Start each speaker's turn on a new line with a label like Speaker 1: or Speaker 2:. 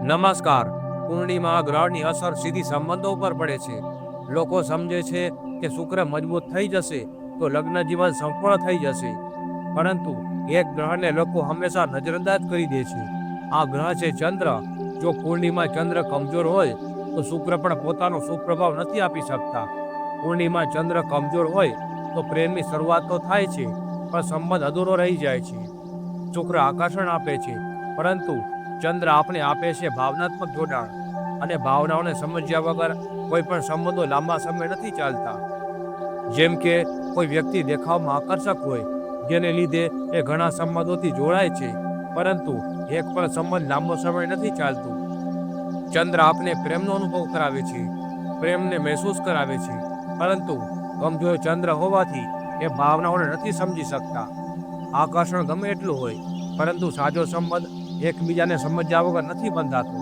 Speaker 1: નમસ્કાર. પૂર્ણિમા ગ્રહની અસર સીધી સંબંધો ઉપર પડે છે. લોકો સમજે છે કે શુક્ર મજબૂત થઈ જશે તો લગ્ન જીવન સંપૂર્ણ થઈ જશે, પરંતુ એક ગ્રહને લોકો હંમેશા નજરઅંદાજ કરી દે છે. આ ગ્રહ છે ચંદ્ર. જો પૂર્ણિમા ચંદ્ર કમજોર હોય તો શુક્ર પણ પોતાનો સુપ્રભાવ નથી આપી શકતા. પૂર્ણિમા ચંદ્ર કમજોર હોય તો પ્રેમની શરૂઆત તો થાય છે, પણ સંબંધ અધૂરો રહી જાય છે. શુક્ર આકર્ષણ આપે છે, પરંતુ ચંદ્ર આપણે આપે છે ભાવનાત્મક જોડાણ, અને ભાવનાઓને સમજ્યા વગર કોઈ પણ સંબંધો લાંબા સમય નથી ચાલતા. જેમ કે કોઈ વ્યક્તિ દેખાવમાં આકર્ષક હોય, જેને લીધે એ ઘણા સંબંધોથી જોડાય છે, પરંતુ એક પણ સંબંધ લાંબો સમય નથી ચાલતું. ચંદ્ર આપને પ્રેમનો અનુભવ કરાવે છે, પ્રેમને મહેસૂસ કરાવે છે, પરંતુ કમજોર ચંદ્ર હોવાથી એ ભાવનાઓને નથી સમજી શકતા. આકર્ષણ ગમે એટલું હોય, પરંતુ સાચો સંબંધ એકબીજાને સમજ્યા વગર નથી બંધાતો.